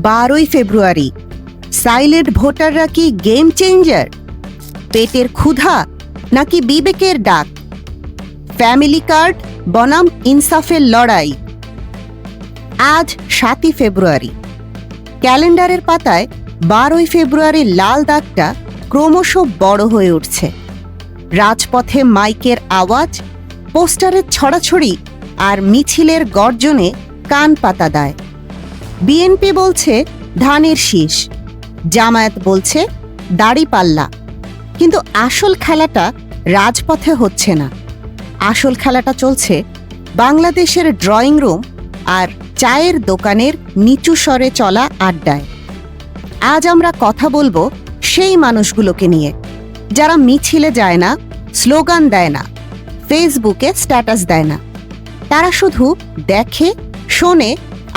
12ই ফেব্রুয়ারি। Silent ভোটাররা কি game changer? পেটের ক্ষুধা নাকি বিবেকের ডাক? ফ্যামিলি কার্ড বনাম ইনসাফের লড়াই। আজ 7ই ফেব্রুয়ারি। ক্যালেন্ডারের পাতায় 12ই ফেব্রুয়ারির লাল দাগটা ক্রমশ বড় হয়ে উঠছে। রাজপথে মাইকের আওয়াজ, পোস্টারের ছড়াছড়ি আর মিছিলের গর্জনে কান পাতা দেয়। বিএনপি বলছে ধানের শীষ, জামায়াত বলছে দাড়িপাল্লা। কিন্তু আসল খেলাটা রাজপথে হচ্ছে না। আসল খেলাটা চলছে বাংলাদেশের ড্রয়িং রুম আর চায়ের দোকানের নিচু স্বরে চলা আড্ডায়। আজ আমরা কথা বলবো সেই মানুষগুলোকে নিয়ে, যারা মিছিলে যায় না, স্লোগান দেয় না, ফেসবুকে স্ট্যাটাস দেয় না। তারা শুধু দেখে, শোনে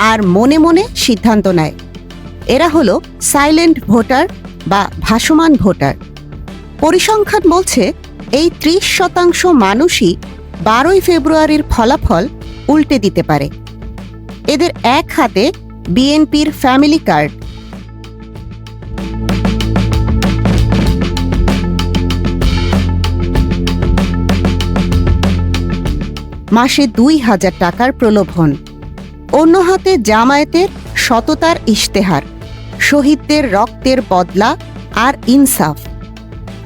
আর মনে মনে সিদ্ধান্ত নেয়। এরা হলো সাইলেন্ট ভোটার বা ভাসমান ভোটার। পরিসংখ্যান বলছে এই 30% মানুষই 12ই ফেব্রুয়ারির ফলাফল উল্টে দিতে পারে। এদের এক হাতে বিএনপির ফ্যামিলি কার্ড। মাসে 2000 টাকার প্রলোভন। অন্য হাতে জামায়াতের সততার ইশতেহার, শহীদদের রক্তের বদলা আর ইনসাফ।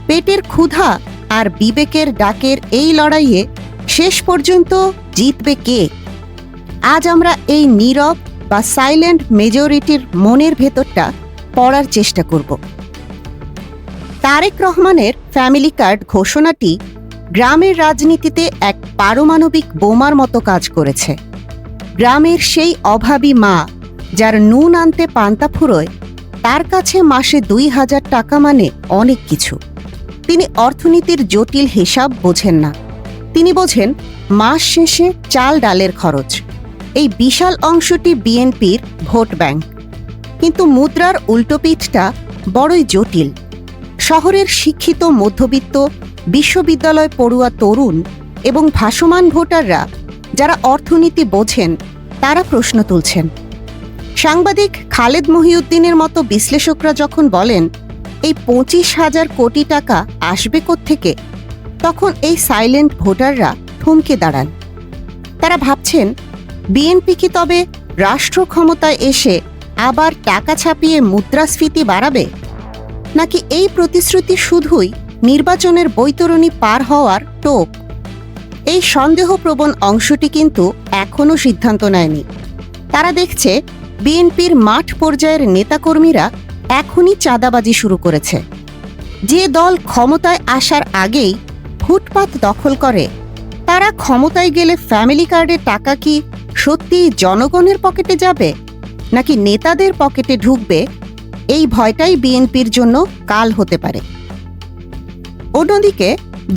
পেটের ক্ষুধা আর বিবেকের ডাকের এই লড়াইয়ে শেষ পর্যন্ত জিতবে কে? আজ আমরা এই নীরব বা সাইলেন্ট মেজরিটির মনের ভেতরটা পড়ার চেষ্টা করব। তারেক রহমানের ফ্যামিলি কার্ড ঘোষণাটি গ্রামের রাজনীতিতে এক পারমাণবিক বোমার মতো কাজ করেছে। গ্রামের সেই অভাবী মা, যার নুন আনতে পান্তা ফুরোয়, তার কাছে মাসে 2000 টাকা মানে অনেক কিছু। তিনি অর্থনীতির জটিল হিসাব বোঝেন না। তিনি বোঝেন মাস শেষে চাল ডালের খরচ। এই বিশাল অংশটি বিএনপির ভোট ব্যাংক। কিন্তু মুদ্রার উল্টোপিঠটা বড়ই জটিল। শহরের শিক্ষিত মধ্যবিত্ত, বিশ্ববিদ্যালয় পড়ুয়া তরুণ এবং ভাসমান ভোটাররা, যারা অর্থনীতি বোঝেন, তারা প্রশ্ন তুলছেন। সাংবাদিক খালেদ মহিউদ্দিনের মতো বিশ্লেষকরা যখন বলেন এই 25,000 কোটি টাকা আসবে কোত্থেকে, তখন এই সাইলেন্ট ভোটাররা থমকে দাঁড়ান। তারা ভাবছেন, বিএনপি কি তবে রাষ্ট্র ক্ষমতায় এসে আবার টাকা ছাপিয়ে মুদ্রাস্ফীতি বাড়াবে, নাকি এই প্রতিশ্রুতি শুধুই নির্বাচনের বৈতরণী পার হওয়ার টোপ? এই সন্দেহপ্রবণ অংশটি কিন্তু এখনও সিদ্ধান্ত নেয়নি। তারা দেখছে বিএনপির মাঠ পর্যায়ের নেতাকর্মীরা এখনই চাঁদাবাজি শুরু করেছে। যে দল ক্ষমতায় আসার আগেই ফুটপাত দখল করে, তারা ক্ষমতায় গেলে ফ্যামিলি কার্ডের টাকা কি সত্যিই জনগণের পকেটে যাবে, নাকি নেতাদের পকেটে ঢুকবে? এই ভয়টাই বিএনপির জন্য কাল হতে পারে। অন্যদিকে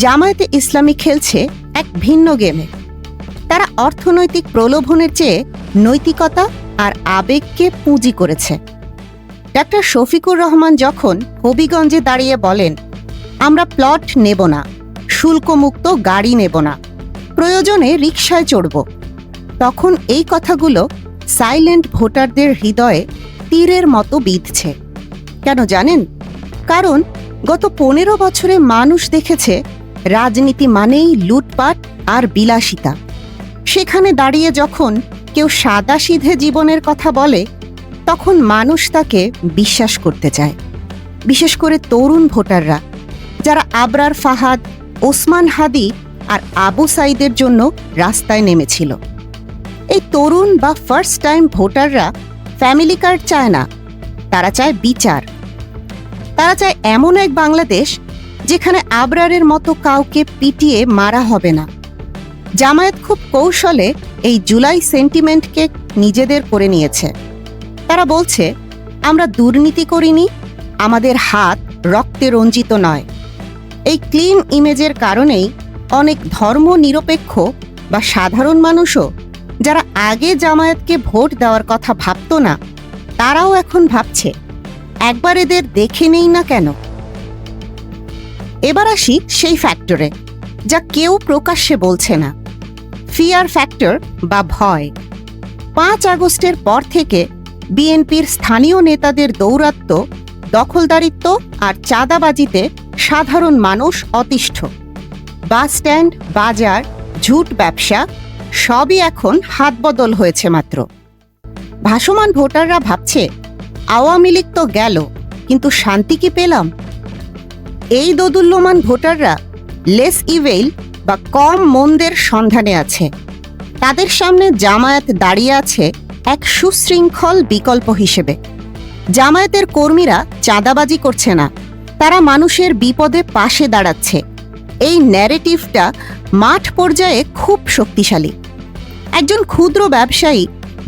জামায়াতে ইসলামী খেলছে এক ভিন্ন গেমে। তারা অর্থনৈতিক প্রলোভনের চেয়ে নৈতিকতা আর আবেগকে পুঁজি করেছে। ডাক্তার শফিকুর রহমান যখন হবিগঞ্জে দাঁড়িয়ে বলেন, আমরা প্লট নেব না, শুল্কমুক্ত গাড়ি নেব না, প্রয়োজনে রিকশায় চড়ব, তখন এই কথাগুলো সাইলেন্ট ভোটারদের হৃদয়ে তীরের মতো বিঁধছে। কেন জানেন? কারণ গত 15 বছরে মানুষ দেখেছে রাজনীতি মানেই লুটপাট আর বিলাসিতা। সেখানে দাঁড়িয়ে যখন কেউ সাদাসিধে জীবনের কথা বলে, তখন মানুষ তাকে বিশ্বাস করতে চায়। বিশেষ করে তরুণ ভোটাররা, যারা আবরার ফাহাদ, ওসমান হাদি আর আবু সাইদের জন্য রাস্তায় নেমেছিল। এই তরুণ বা ফার্স্ট টাইম ভোটাররা ফ্যামিলি কার্ড চায় না, তারা চায় বিচার। তারা চায় এমন এক বাংলাদেশ যেখানে আবরারের মতো কাউকে পিটিয়ে মারা হবে না। জামায়াত খুব কৌশলে এই জুলাই সেন্টিমেন্টকে নিজেদের করে নিয়েছে। তারা বলছে, আমরা দুর্নীতি করিনি, আমাদের হাত রক্তে রঞ্জিত নয়। এই ক্লিন ইমেজের কারণেই অনেক ধর্মনিরপেক্ষ বা সাধারণ মানুষও, যারা আগে জামায়াতকে ভোট দেওয়ার কথা ভাবত না, তারাও এখন ভাবছে, একবার এদের দেখে নেই না কেন। এবার আসি সেই ফ্যাক্টরে, যা কেউ প্রকাশ্যে বলছে না, ফিয়ার ফ্যাক্টর বা ভয়। 5 আগস্টের পর থেকে বিএনপির স্থানীয় নেতাদের দৌরাত্ম্য, দখলদারিত্ব আর চাঁদাবাজিতে সাধারণ মানুষ অতিষ্ঠ। বাসস্ট্যান্ড, বাজার, ঝুট ব্যবসা সবই এখন হাতবদল হয়েছে মাত্র। ভাসমান ভোটাররা ভাবছে, আওয়ামী লীগ তো গেল, কিন্তু শান্তি কি পেলাম? এই দোদুল্যমান ভোটাররা লেস ইভেইল বা কম মন্দের সন্ধানে আছে। তাদের সামনে জামায়াত দাঁড়িয়ে আছে এক সুশৃঙ্খল বিকল্প হিসেবে। জামায়াতের কর্মীরা চাঁদাবাজি করছে না, তারা মানুষের বিপদে পাশে দাঁড়াচ্ছে। এই ন্যারেটিভটা মাঠ পর্যায়ে খুব শক্তিশালী। একজন ক্ষুদ্র ব্যবসায়ী,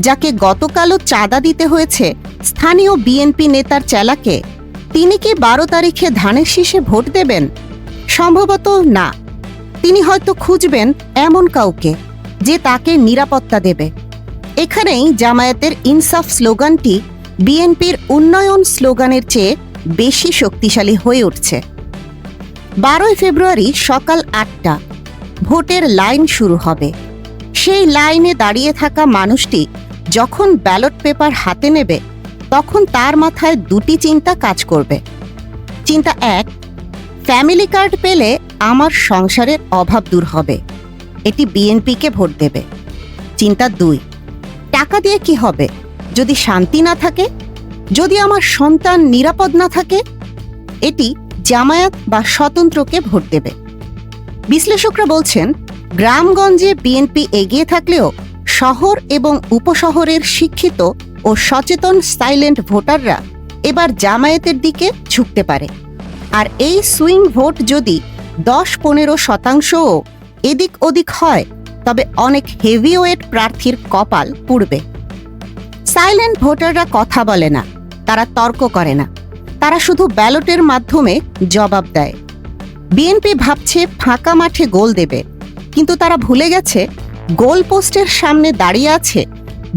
যাকে গতকালও চাঁদা দিতে হয়েছে স্থানীয় বিএনপি নেতার চেলাকে, তিনি কি 12 তারিখে ধানের শীষে ভোট দেবেন? সম্ভবত না। তিনি হয়তো খুঁজবেন এমন কাউকে যে তাকে নিরাপত্তা দেবে। এখানেই জামায়াতের ইনসাফ স্লোগানটি বিএনপির উন্নয়ন স্লোগানের চেয়ে বেশি শক্তিশালী হয়ে উঠছে। 12 ফেব্রুয়ারি সকাল 8টা ভোটের লাইন শুরু হবে। সেই লাইনে দাঁড়িয়ে থাকা মানুষটি যখন ব্যালট পেপার হাতে নেবে, তখন তার মাথায় দুটি চিন্তা কাজ করবে। চিন্তা 1, ফ্যামিলি কার্ড পেলে আমার সংসারের অভাব দূর হবে, এটি বিএনপিকে ভোট দেবে। চিন্তা 2, টাকা দিয়ে কি হবে যদি শান্তি না থাকে, যদি আমার সন্তান নিরাপদ না থাকে? এটি জামায়াত বা স্বতন্ত্রকে ভোট দেবে। বিশ্লেষকরা বলছেন, গ্রামগঞ্জে বিএনপি এগিয়ে থাকলেও শহর এবং উপশহরের শিক্ষিত ও সচেতন সাইলেন্ট ভোটাররা এবার জামায়াতের দিকে ঝুঁকতে পারে। আর এই সুইং ভোট যদি 10-15% এদিক ওদিক হয়, তবে অনেক হেভিওয়েট প্রার্থীর কপাল পুড়বে। সাইলেন্ট ভোটাররা কথা বলে না, তারা তর্ক করে না, তারা শুধু ব্যালটের মাধ্যমে জবাব দেয়। বিএনপি ভাবছে ফাঁকা মাঠে গোল দেবে, কিন্তু তারা ভুলে গেছে গোল পোস্টের সামনে দাঁড়িয়ে আছে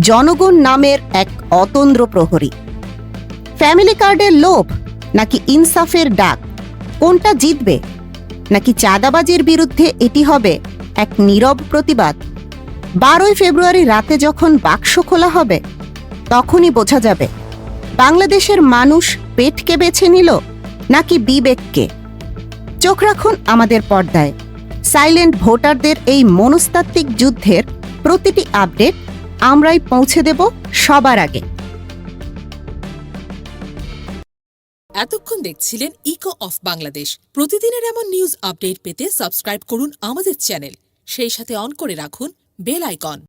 জনগণ নামের এক অতন্দ্র প্রহরী। ফ্যামিলি কার্ডের লোভ নাকি ইনসাফের ডাক, কোনটা জিতবে? নাকি চাঁদাবাজির বিরুদ্ধে এটি হবে এক নীরব প্রতিবাদ? 12 ফেব্রুয়ারি রাতে যখন বাক্স খোলা হবে, তখনই বোঝা যাবে বাংলাদেশের মানুষ পেটকে বেছে নিল নাকি বিবেককে। চোখ রাখুন আমাদের পর্দায়। সাইলেন্ট ভোটারদের এই মনস্তাত্ত্বিক যুদ্ধের প্রতিটি আপডেট আমরাই পৌঁছে দেব সবার আগে। এতক্ষণ দেখছিলেন ইকো অফ বাংলাদেশ। প্রতিদিনের এমন নিউজ আপডেট পেতে সাবস্ক্রাইব করুন আমাদের চ্যানেল, সেই সাথে অন করে রাখুন বেল আইকন।